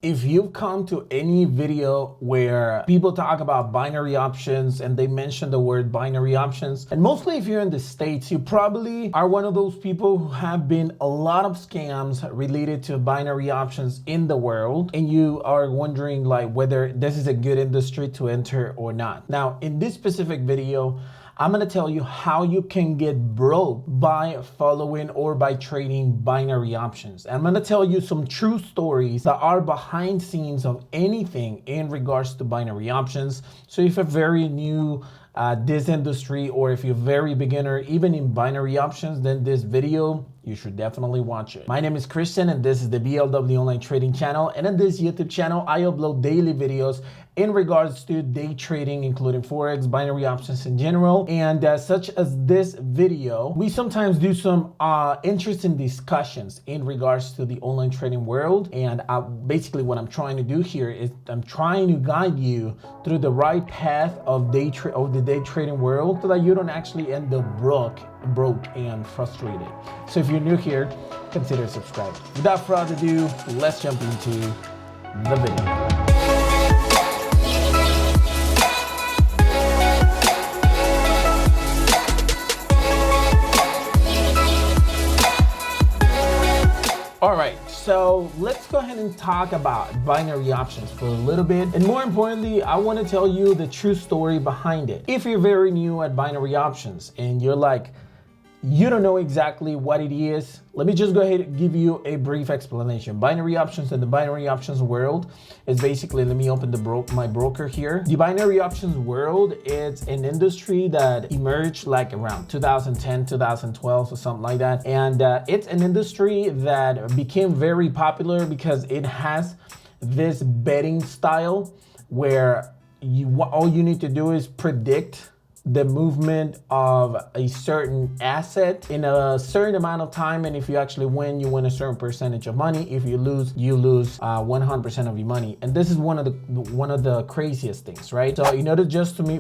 If you've come to any video where people talk about binary options and they mention the word binary options, and mostly if you're in the States, you probably are one of those people who have been a lot of scams related to binary options in the world, and you are wondering like whether this is a good industry to enter or not. Now, in this specific video, I'm gonna tell you how you can get broke by following or by trading binary options. And I'm gonna tell you some true stories that are behind scenes of anything in regards to binary options. So if you're very new this industry, or if you're very beginner even in binary options, then this video you should definitely watch it. My name is Christian and this is the BLW Online Trading Channel, and in this YouTube channel I upload daily videos in regards to day trading, including Forex, binary options in general. And such as this video, we sometimes do some interesting discussions in regards to the online trading world. And basically what I'm trying to do here is I'm trying to guide you through the right path of the day trading world so that you don't actually end up broke and frustrated. So if you're new here, consider subscribing. Without further ado, let's jump into the video. All right, so let's go ahead and talk about binary options for a little bit. And more importantly, I want to tell you the true story behind it. If you're very new at binary options and you're like, you don't know exactly what it is, let me just go ahead and give you a brief explanation. Binary options in the binary options world is basically, let me open my broker here. The binary options world, it's an industry that emerged like around 2010, 2012 or something like that. And it's an industry that became very popular because it has this betting style where all you need to do is predict the movement of a certain asset in a certain amount of time, and if you actually win, you win a certain percentage of money. If you lose, you lose 100% of your money. And this is one of the craziest things, right? So in order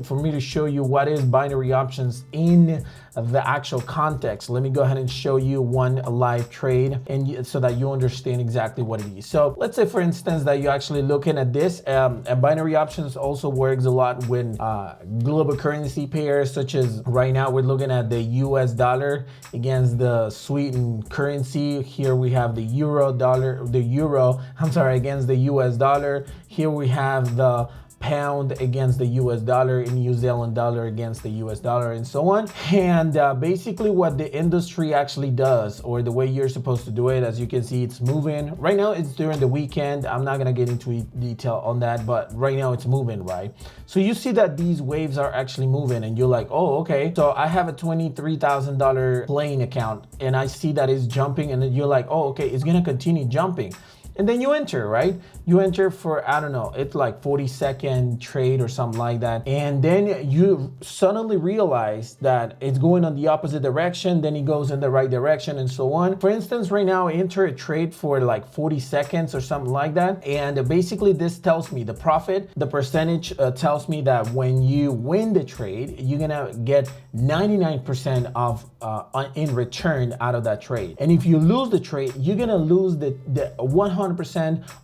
for me to show you what is binary options in the actual context, let me go ahead and show you one live trade, and so that you understand exactly what it is. So let's say, for instance, that you're actually looking at this. Binary options also works a lot when global currency pairs, such as right now we're looking at the US dollar against the Sweden currency. Here we have the euro against the US dollar. Here we have the pound against the US dollar, and New Zealand dollar against the US dollar, and so on. And basically what the industry actually does, or the way you're supposed to do it, as you can see, it's moving. Right now it's during the weekend. I'm not gonna get into detail on that, but right now it's moving, right? So you see that these waves are actually moving, and you're like, oh, okay. So I have a $23,000 playing account, and I see that it's jumping, and then you're like, oh, okay, it's gonna continue jumping. And then you enter, right? You enter for, I don't know, it's like 40-second trade or something like that. And then you suddenly realize that it's going on the opposite direction, then it goes in the right direction, and so on. For instance, right now I enter a trade for like 40 seconds or something like that. And basically this tells me the profit, the percentage tells me that when you win the trade, you're gonna get 99% of in return out of that trade. And if you lose the trade, you're gonna lose the 100%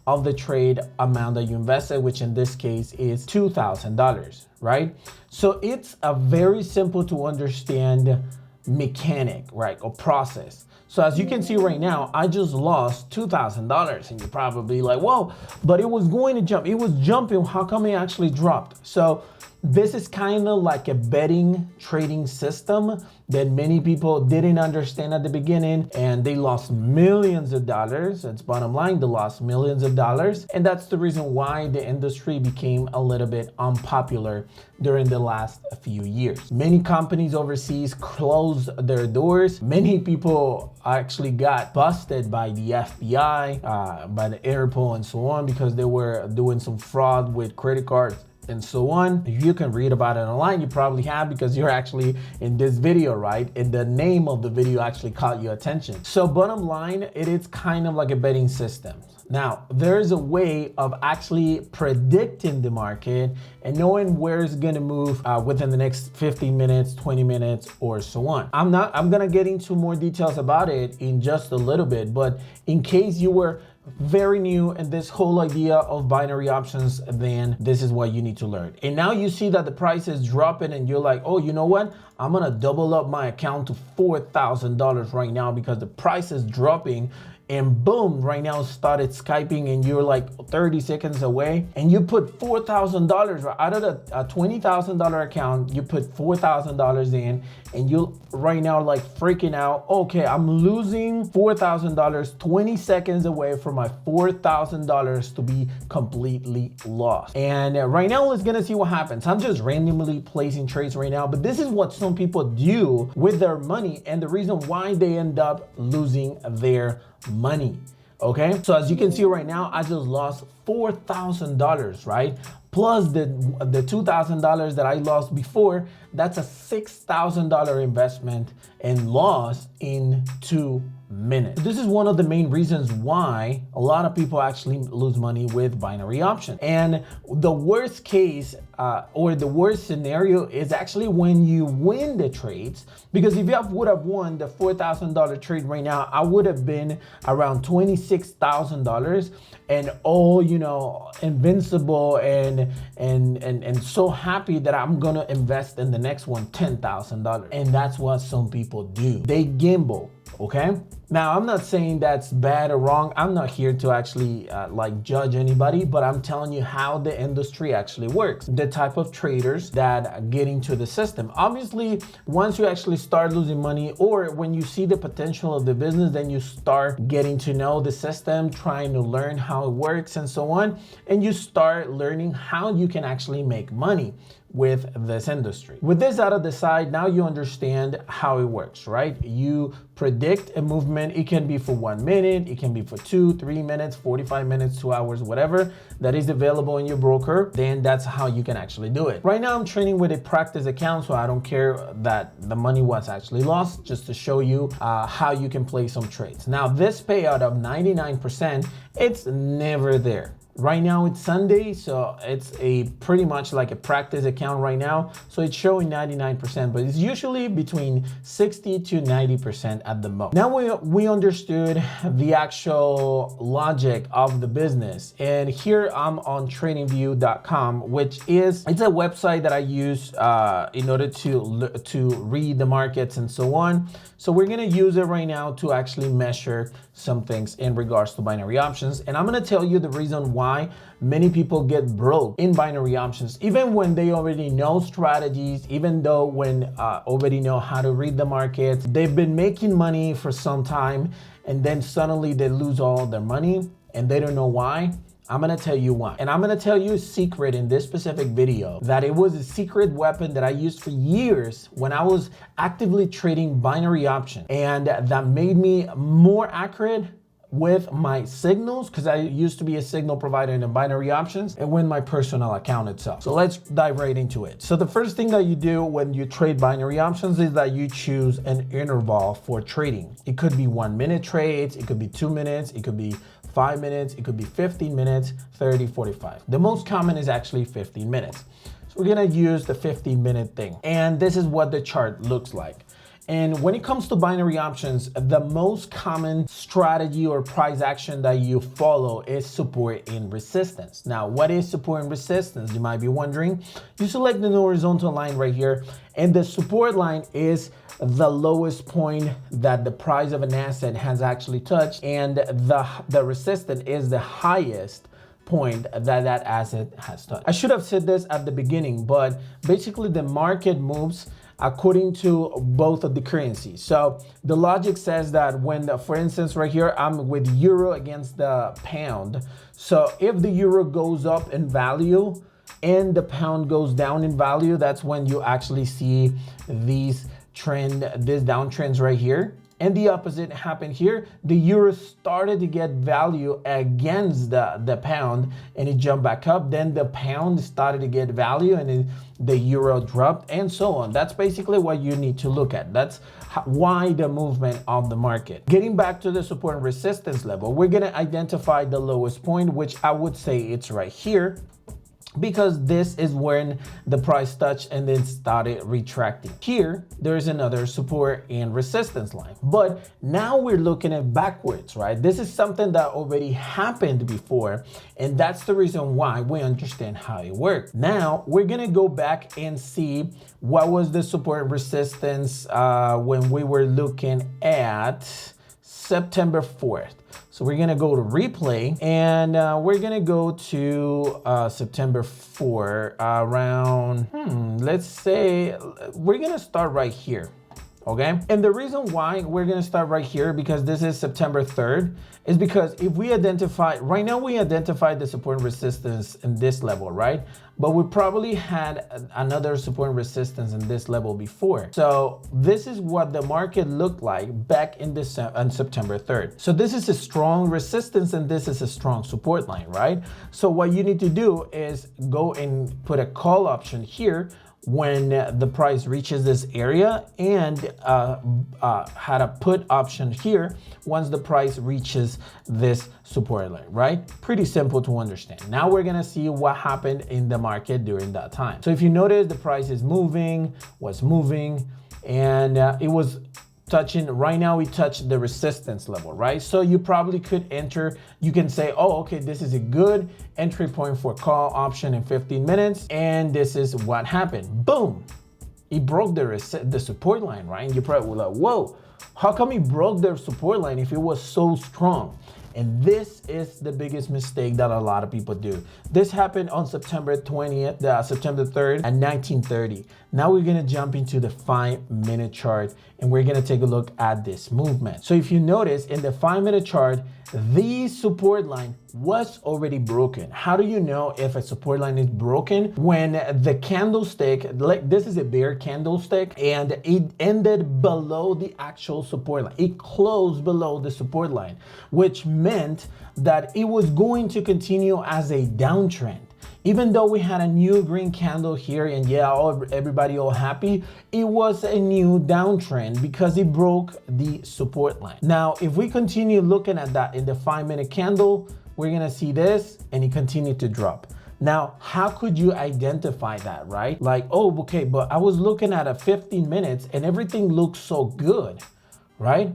of the trade amount that you invested, which in this case is $2,000, right? So it's a very simple to understand mechanic, right, or process. So as you can see right now, I just lost $2,000, and you're probably like, whoa, but it was going to jump. It was jumping. How come it actually dropped? So this is kind of like a betting trading system that many people didn't understand at the beginning, and they lost millions of dollars. That's bottom line, they lost millions of dollars. And that's the reason why the industry became a little bit unpopular during the last few years. Many companies overseas closed their doors. Many people actually got busted by the FBI, by the Interpol, and so on, because they were doing some fraud with credit cards and so on. You can read about it online. You probably have, because you're actually in this video, right? And the name of the video actually caught your attention. So bottom line, it is kind of like a betting system. Now, there's a way of actually predicting the market and knowing where it's gonna move within the next 15 minutes, 20 minutes, or so on. I'm gonna get into more details about it in just a little bit, but in case you were very new in this whole idea of binary options, then this is what you need to learn. And now you see that the price is dropping and you're like, oh, you know what? I'm gonna double up my account to $4,000 right now because the price is dropping. And boom, right now started Skyping and you're like 30 seconds away and you put $4,000 out of the $20,000 account, you put $4,000 in and you right now like freaking out. Okay, I'm losing $4,000, 20 seconds away from my $4,000 to be completely lost. And right now let's gonna see what happens. I'm just randomly placing trades right now, but this is what some people do with their money and the reason why they end up losing their money. Okay, so as you can see right now, I just lost $4,000, right? Plus the $2,000 that I lost before. That's a $6,000 investment and loss in 2 minutes. This is one of the main reasons why a lot of people actually lose money with binary options. And the worst case or the worst scenario is actually when you win the trades, because if you would have won the $4,000 trade right now, I would have been around $26,000 and all, you know, invincible and so happy that I'm gonna invest in the next one $10,000. And that's what some people do. They gamble. Okay, now I'm not saying that's bad or wrong. I'm not here to actually like judge anybody, but I'm telling you how the industry actually works, the type of traders that get into the system. Obviously, once you actually start losing money or when you see the potential of the business, then you start getting to know the system, trying to learn how it works and so on, and you start learning how you can actually make money with this industry. With this out of the side, now you understand how it works, right? You predict a movement. It can be for 1 minute, it can be for 2, 3 minutes, 45 minutes, 2 hours, whatever that is available in your broker, then that's how you can actually do it. Right now I'm trading with a practice account, so I don't care that the money was actually lost, just to show you how you can play some trades. Now this payout of 99%, it's never there. Right now it's Sunday, so it's a pretty much like a practice account right now. So it's showing 99%, but it's usually between 60 to 90% at the most. Now we understood the actual logic of the business. And here I'm on tradingview.com, which it's a website that I use in order to read the markets and so on. So we're gonna use it right now to actually measure some things in regards to binary options. And I'm gonna tell you the reason why many people get broke in binary options, even when they already know strategies, even though when already know how to read the markets, they've been making money for some time and then suddenly they lose all their money and they don't know why. I'm gonna tell you why. And I'm gonna tell you a secret in this specific video, that it was a secret weapon that I used for years when I was actively trading binary options, and that made me more accurate with my signals, because I used to be a signal provider in the binary options, and with my personal account itself. So let's dive right into it. So the first thing that you do when you trade binary options is that you choose an interval for trading. It could be 1 minute trades, it could be 2 minutes, it could be 5 minutes, it could be 15 minutes, 30, 45. The most common is actually 15 minutes. So we're gonna use the 15-minute thing. And this is what the chart looks like. And when it comes to binary options, the most common strategy or price action that you follow is support and resistance. Now, what is support and resistance? You might be wondering. You select the horizontal line right here, and the support line is the lowest point that the price of an asset has actually touched, and the resistance is the highest point that asset has touched. I should have said this at the beginning, but basically the market moves according to both of the currencies. So the logic says that when, for instance, right here, I'm with euro against the pound. So if the euro goes up in value and the pound goes down in value, that's when you actually see these downtrends right here. And the opposite happened here. The euro started to get value against the pound and it jumped back up. Then the pound started to get value and the euro dropped, and so on. That's basically what you need to look at. That's why the movement of the market. Getting back to the support and resistance level, we're gonna identify the lowest point, which I would say it's right here. because this is when the price touched and then started retracting. Here, there's another support and resistance line. But now we're looking at backwards, right? This is something that already happened before, and that's the reason why we understand how it works. Now, we're gonna go back and see what was the support and resistance when we were looking at September 4th. So we're gonna go to replay, and we're gonna go to September 4 around, let's say, we're gonna start right here, okay? And the reason why we're gonna start right here, because this is September 3rd, is because if we identify, right now we identified the support and resistance in this level, right? But we probably had another support and resistance in this level before. So this is what the market looked like back in on September 3rd. So this is a strong resistance and this is a strong support line, right? So what you need to do is go and put a call option here when the price reaches this area, and had a put option here once the price reaches this support line, right? Pretty simple to understand. Now we're gonna see what happened in the market during that time. So if you notice, the price is moving, was moving, and it was touching, right now we touched the resistance level, right? So you probably could enter, you can say, oh, okay, this is a good entry point for call option in 15 minutes. And this is what happened. Boom, it broke the support line, right? And you probably were like, whoa, how come it broke the support line if it was so strong? And this is the biggest mistake that a lot of people do. This happened on September 20th, September 3rd at 1930. Now we're gonna jump into the 5-minute chart and we're gonna take a look at this movement. So if you notice in the 5-minute chart, the support line was already broken. How do you know if a support line is broken? When the candlestick, like this is a bear candlestick, and it ended below the actual support line. It closed below the support line, which meant that it was going to continue as a downtrend. Even though we had a new green candle here and everybody all happy, it was a new downtrend because it broke the support line. Now, if we continue looking at that in the 5-minute candle, we're gonna see this and it continued to drop. Now, how could you identify that, right? Like, oh, okay, but I was looking at a 15 minutes and everything looks so good, right?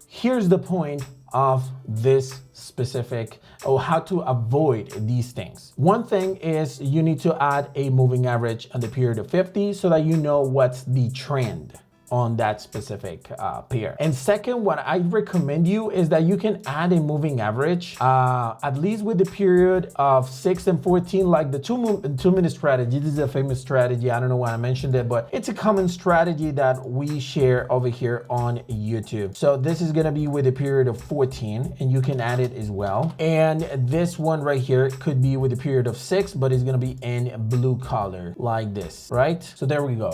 Here's the point of this specific, or how to avoid these things. One thing is you need to add a moving average on the period of 50 so that you know what's the trend on that specific pair. And second, what I recommend you is that you can add a moving average, at least with the period of 6 and 14, like the 2-minute strategy. This is a famous strategy. I don't know why I mentioned it, but it's a common strategy that we share over here on YouTube. So this is gonna be with a period of 14, and you can add it as well. And this one right here could be with a period of 6, but it's gonna be in blue color like this, right? So there we go.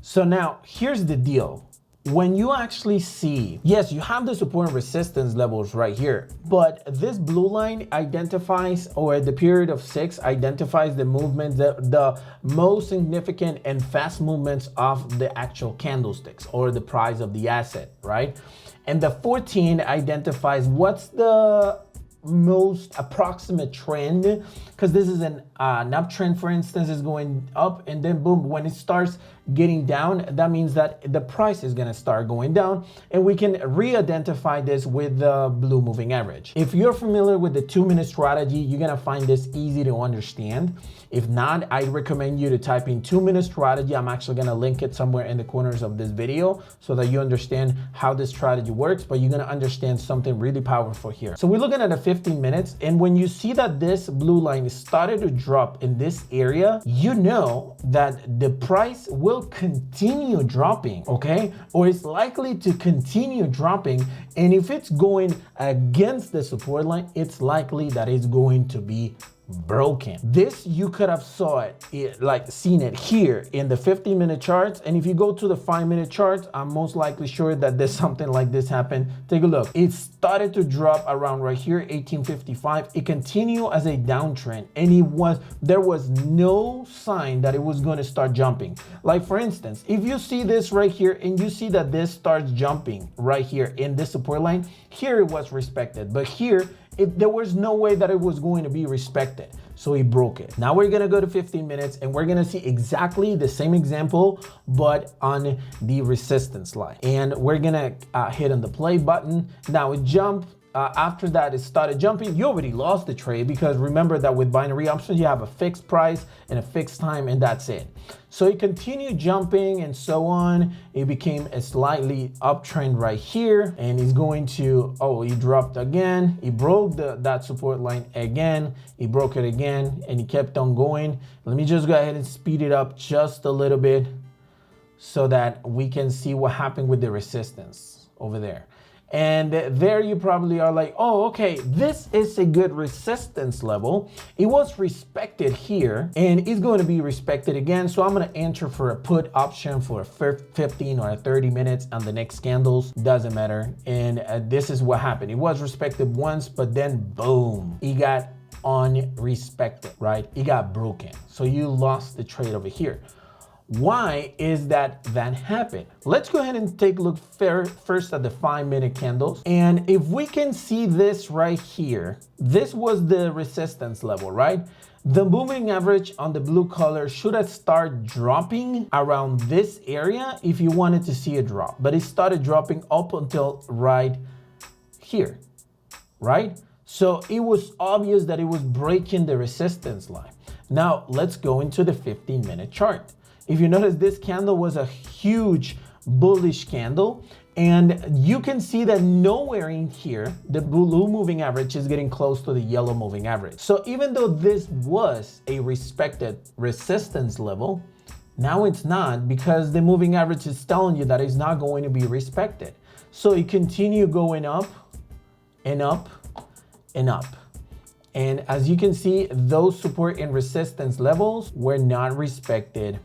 So now here's the deal. When you actually see, yes, you have the support and resistance levels right here, but this blue line identifies, or the period of 6 identifies the movement, the most significant and fast movements of the actual candlesticks or the price of the asset, right? And the 14 identifies what's the most approximate trend, because this is an uptrend, for instance, is going up, and then boom, when it starts getting down, that means that the price is going to start going down, and we can re-identify this with the blue moving average. If you're familiar with the 2-minute strategy, you're going to find this easy to understand. If not, I recommend you to type in 2-minute strategy. I'm actually going to link it somewhere in the corners of this video so that you understand how this strategy works, but you're going to understand something really powerful here. So we're looking at a 15 minutes, and when you see that this blue line started to drop in this area, you know that the price will continue dropping, okay? Or it's likely to continue dropping. And if it's going against the support line, it's likely that it's going to be broken. This, you could have seen it here in the 15-minute charts. And if you go to the 5-minute charts, I'm most likely sure that there's something like this happened. Take a look. It started to drop around right here, 1855. It continued as a downtrend, and there was no sign that it was going to start jumping. Like for instance, if you see this right here and you see that this starts jumping right here in this support line, here it was respected, but here there was no way that it was going to be respected. So he broke it. Now we're gonna go to 15 minutes and we're gonna see exactly the same example, but on the resistance line. And we're gonna hit on the play button. Now it jumped. After that, it started jumping. You already lost the trade because remember that with binary options, you have a fixed price and a fixed time, and that's it. So it continued jumping and so on. It became a slightly uptrend right here, and he's going to, oh, he dropped again. He broke that support line again. He broke it again, and he kept on going. Let me just go ahead and speed it up just a little bit so that we can see what happened with the resistance over there. And there you probably are like, oh, okay, this is a good resistance level. It was respected here and it's going to be respected again. So I'm going to enter for a put option for 15 or 30 minutes on the next candles. Doesn't matter. And this is what happened. It was respected once, but then boom, it got unrespected, right? It got broken. So you lost the trade over here. Why is that happened? Let's go ahead and take a look first at the 5-minute candles. And if we can see this right here, this was the resistance level, right? The moving average on the blue color should have started dropping around this area if you wanted to see a drop, but it started dropping up until right here, right? So it was obvious that it was breaking the resistance line. Now let's go into the 15-minute chart. If you notice, this candle was a huge bullish candle, and you can see that nowhere in here, the blue moving average is getting close to the yellow moving average. So even though this was a respected resistance level, now it's not, because the moving average is telling you that it's not going to be respected. So it continued going up and up and up. And as you can see, those support and resistance levels were not respected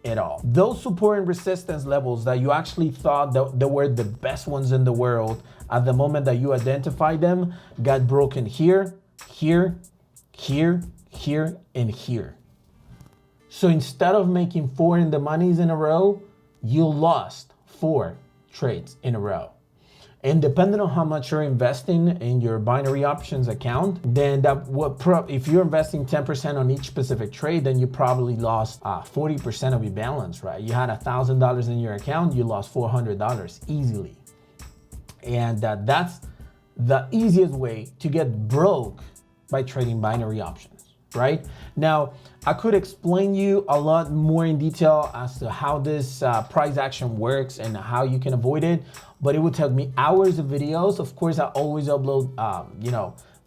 at all. Those support and resistance levels that you actually thought that they were the best ones in the world, at the moment that you identified them, got broken here, here, here, here, and here. So instead of making 4 in the monies in a row, you lost 4 trades in a row. And depending on how much you're investing in your binary options account, then if you're investing 10% on each specific trade, then you probably lost 40% of your balance, right? You had $1,000 in your account, you lost $400 easily. And that's the easiest way to get broke by trading binary options, right? Now, I could explain you a lot more in detail as to how this price action works and how you can avoid it, but it would take me hours of videos. Of course, I always upload,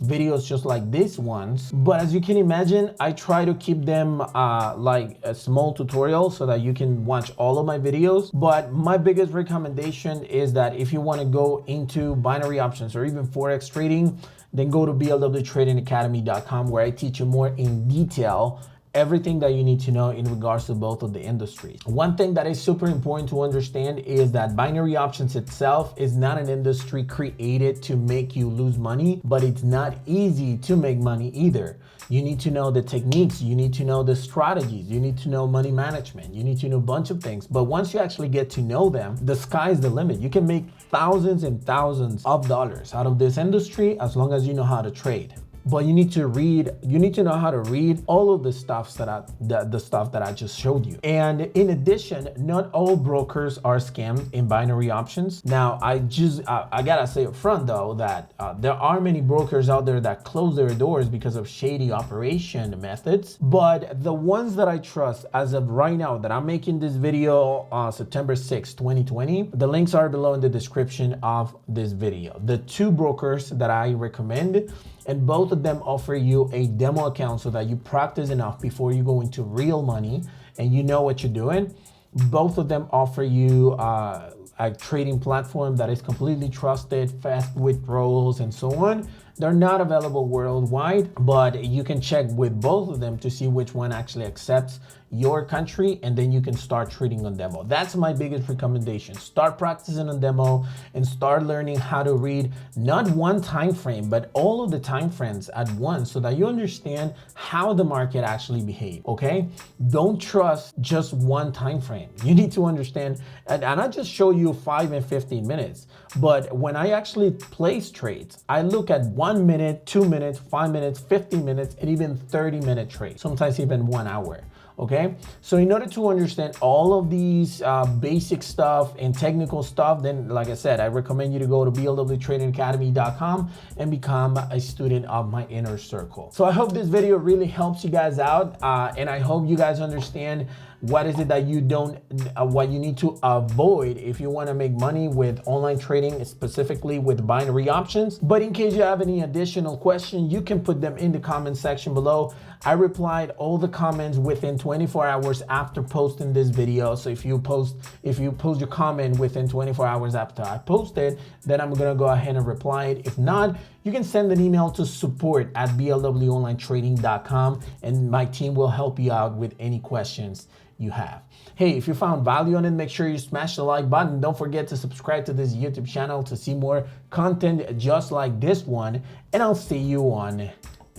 videos just like these ones. But as you can imagine, I try to keep them like a small tutorial so that you can watch all of my videos. But my biggest recommendation is that if you want to go into binary options or even Forex trading, then go to blwtradingacademy.com, where I teach you more in detail everything that you need to know in regards to both of the industries. One thing that is super important to understand is that binary options itself is not an industry created to make you lose money, but it's not easy to make money either. You need to know the techniques, you need to know the strategies, you need to know money management, you need to know a bunch of things. But once you actually get to know them, the sky's the limit. You can make thousands and thousands of dollars out of this industry as long as you know how to trade. But you need to read, you need to know how to read all of the stuff that I just showed you. And in addition, not all brokers are scammed in binary options. Now, I gotta say up front though, that there are many brokers out there that close their doors because of shady operation methods. But the ones that I trust as of right now, that I'm making this video on September 6, 2020, the links are below in the description of this video. The 2 brokers that I recommend, and both of them offer you a demo account so that you practice enough before you go into real money and you know what you're doing. Both of them offer you a trading platform that is completely trusted, fast withdrawals, and so on. They're not available worldwide, but you can check with both of them to see which one actually accepts your country, and then you can start trading on demo. That's my biggest recommendation. Start practicing on demo and start learning how to read not one time frame, but all of the time frames at once so that you understand how the market actually behaves, okay? Don't trust just one time frame. You need to understand, and I just show you 5 and 15 minutes, but when I actually place trades, I look at 1 minute, 2 minutes, 5 minutes, 15 minutes, and even 30-minute trades, sometimes even 1 hour. Okay, so in order to understand all of these basic stuff and technical stuff, then like I said, I recommend you to go to blwtradingacademy.com and become a student of my inner circle. So I hope this video really helps you guys out, and I hope you guys understand what is it that you don't, what you need to avoid if you want to make money with online trading, specifically with binary options. But in case you have any additional questions, you can put them in the comment section below. I replied all the comments within 24 hours after posting this video. So if you post your comment within 24 hours after I posted, then I'm gonna go ahead and reply it. If not, you can send an email to support@blwonlinetrading.com and my team will help you out with any questions you have. Hey, if you found value on it, make sure you smash the like button. Don't forget to subscribe to this YouTube channel to see more content just like this one. And I'll see you on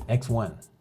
next one.